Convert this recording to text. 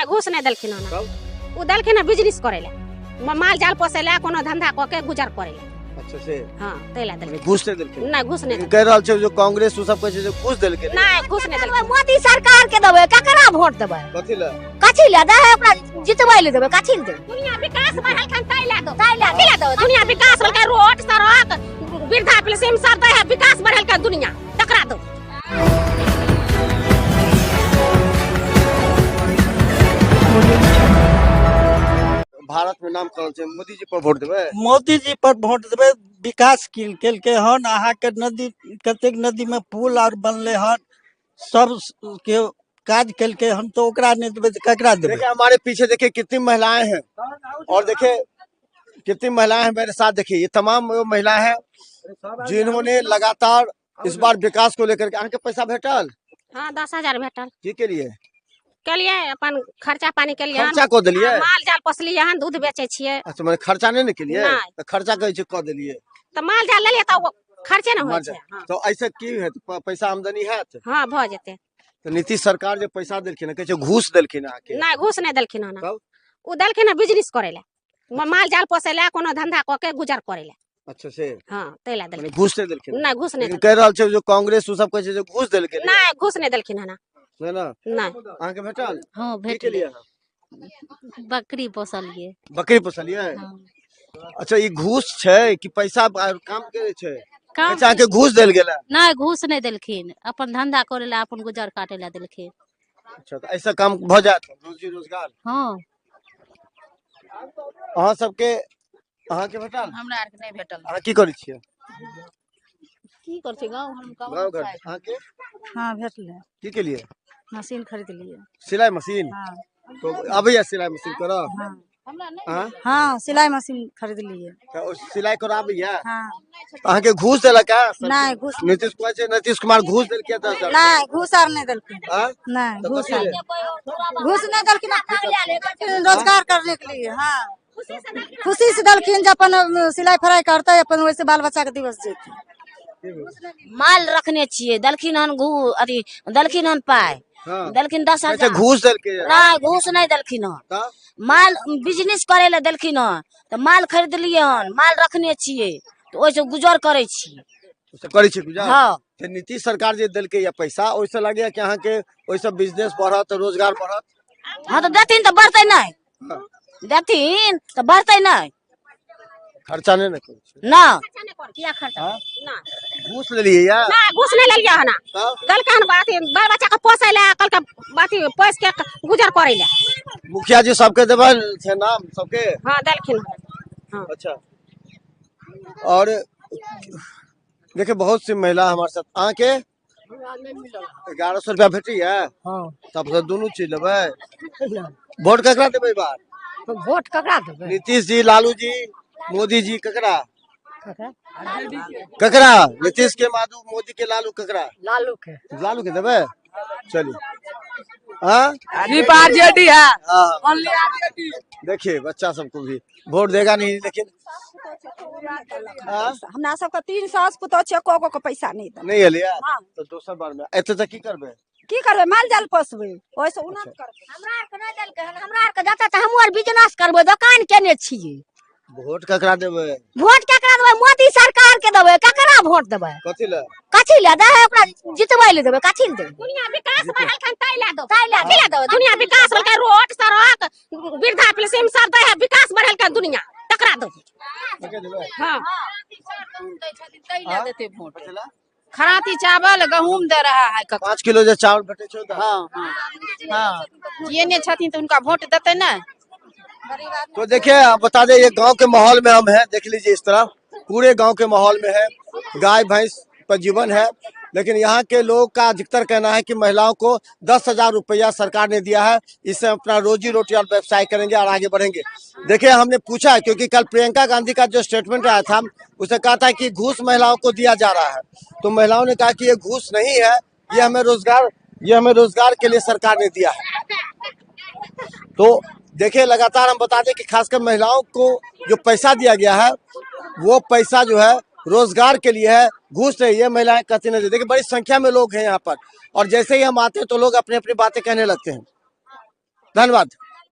घूस नहीं दलखिन ना उ दलखिन बिजनेस करेला माल जाल पोसेला कोनो धंधा क के गुजर करेला। अच्छा से हां तेला दलखिन घूस नहीं देलखिन नहीं घूस नहीं कह रहल छै जो कांग्रेस उ सब कहै छै जे घूस देलकै नहीं घूस नहीं दलखिन। मोदी सरकार के देबे ककरा वोट देबे कथि ला कथि ले दे ओकरा जितबै ले देबे कथि ले देबे दुनिया विकास बढ़ल खन तैला दो तैला दो दुनिया विकास बढ़ल के रोड सड़क वृद्धा पेंशन सब दे है विकास बढ़ल के दुनिया टकरा दो। भारत में नाम करल छै मोदी जी पर वोट देबै मोदी जी पर वोट देबै। विकास केलकै हन अहाँ के नदी कतेक नदी में पुल और बनले हन सब के काज केलकै हन तो ओकरा नहीं देबै तो ककरा देबै। देखिए हमारे पीछे देखिए कितनी महिलाएं हैं और देखिए कितनी महिलाएं हैं मेरे साथ। देखिए ये तमाम वो महिलाएं हैं जिन्होंने लगातार इस बार विकास को लेकर के अहाँ के पैसा भेटल। हां 10,000 भेटल की के लिए अपन खर्चा पानी के लिए खर्चा को दिलिए माल जाल पोसलिए हन दूध बेचे छिए। अच्छा मैंने खर्चा नहीं के लिए नहीं। तो खर्चा कहै छै क देलिए तो माल जाल ले लिए तो खर्चे न होय छै। तो ऐसे की है पैसा आमदनी है हां भ जेते। तो नीतीश सरकार जो पैसा देलखिन कहै छै घूस देलखिन आके नहीं घूस नहीं दलखिन ना तब उ दलखिन बिजनेस करेला माल जाल पोसेला कोनो धंधा क के गुजर करेला। अच्छा से हां तेला दलखिन घूस नहीं देलखिन नहीं घूस नहीं कह रहल छै जो कांग्रेस उ सब कहै छै जे घूस देलकै नहीं घूस नहीं दलखिन ना है ना नहीं अहाँ के भेटल हाँ की भेट के लिए बकरी पोसलिए। बकरी पोसलिए। हाँ। अच्छा ये घूस छै कि पैसा काम करे छै काम अच्छा के घूस देल गेला नहीं घूस नहीं दिलखिन अपन धंधा करे ला अपन गुजर काटे ला दिलखिन। अच्छा तो ऐसा काम भ जात रोजी रोजगार हाँ अहाँ सबके अहाँ के भेटल हमरा आर के नहीं भेटल। अहाँ की करै छियै की कर छै गांव हम गाँव घर अहाँ के हां भेटले की के लिए मशीन खरीद लिए। सिलाई मशीन हां तो अबैया सिलाई मशीन करऽ हमरा नहीं हाँ हां सिलाई मशीन खरीद लिए। तो सिलाई कर आबैया हां अहाँ के घूस देलक का नहीं घूस नीतीश कुमार छै नीतीश कुमार घूस देलकै 10,000 नहीं घूस आर नहीं दलखिन हाँ? नहीं तो घूस कथी आर ले? घूस नहीं दलखिन रोजगार करने के लिए। हाँ खुशी से दलखिन जे अपन सिलाई फराई करते अपन वैसे बाल बच्चा के दिवस जेते। माल रखने छिए दलखिन हन अथी दलखिन हन पाए हाँ। दलखिन 10,000 अच्छा घूस देलकै नहीं घूस नहीं दलखिन हन तब माल बिजनेस करे ला दलखिन हन तो माल खरीद लिए हन माल रखने छिए तो ओइसे गुजर करे छिए। अच्छा करै छै गुजार हाँ तो नीतीश सरकार जे देलकै या पैसा ओइसे लागैया कि अहाँ के ओइसे बिजनेस बढ़त रोजगार बढ़त। हाँ तो देथिन तो बढ़ते नहीं हाँ। देथिन तो बढ़ते नहीं खर्चा नहीं न करै छै ना किया खर्चा हाँ? ना घूस लेलिए या ना घूस नहीं ले लिया है ना तब दलखिन बाती बाल बच्चा के पोसेला कल के बाती पोस के गुजर करेला। मुखिया जी सबके देबल छै नाम सबके हां दलखिन हां अच्छा और देखिए बहुत सी महिला हमारे साथ अहाँ के 1100 रुपया भेटैया हां तब से दोनों चीज लेबै वोट ककरा देबै ई बार तो वोट ककरा देबे नीतीश जी लालू जी मोदी जी ककरा ककरा नीतीश के माधु मोदी के लालू ककरा लालू के देबै चलिए हाँ आरजेडी है हाँ। देखिए बच्चा सबको भी वोट देगा नहीं लेकिन हाँ? हमरा सबके 3 सास पुतो छै को के पैसा नहीं दे नहीं एलिया तो दोसर बार में एते तक की करबै की करबे माल जाल पोसबे ओइसे उन्नत करबे। हमरा आर के नहीं देलकै हन हमरा आर के देता त हमहु आर बिजनेस करबै दुकान केने छिए। वोट ककरा देबै वोट केकरा देबै मोदी सरकार के देबै ककरा वोट देबै कथि ले कथि ले दे ओकरा जितबै ले देबै कथि ले देबै दुनिया विकास बढ़ल खन तैला दो दुनिया विकास बढ़ल के रोड सड़क वृद्धा पेंशन सब दे है विकास बढ़ल के दुनिया टकरा दो। हां तैला देते वोट हाँ? खराती चावल गहूम दे रहा है 5 किलो जे चावल भेटै छै तऽ हाँ हाँ हाँ ये नहीं छथिन तो उनका वोट देते ना। तो देखिए आप बता दें ये गांव के माहौल में हम हैं देख लीजिए इस तरह पूरे गांव के माहौल में है गाय भैंस पर जीवन है लेकिन यहाँ के लोग का अधिकतर कहना है कि महिलाओं को 10,000 रुपया सरकार ने दिया है इससे अपना रोजी रोटी और व्यवसाय करेंगे और आगे बढ़ेंगे। देखिए हमने पूछा क्योंकि कल प्रियंका गांधी का जो स्टेटमेंट आया था उसे कहा था कि घूस महिलाओं को दिया जा रहा है तो महिलाओं ने कहा कि ये घूस नहीं है ये हमें रोजगार के लिए सरकार ने दिया है। तो देखिए लगातार हम बता दें कि खासकर महिलाओं को जो पैसा दिया गया है वो पैसा जो है रोजगार के लिए है घूस नहीं ये महिलाएं कहती नहीं। देखिए बड़ी संख्या में लोग हैं यहाँ पर और जैसे ही हम आते हैं तो लोग अपनी अपनी बातें कहने लगते हैं। धन्यवाद।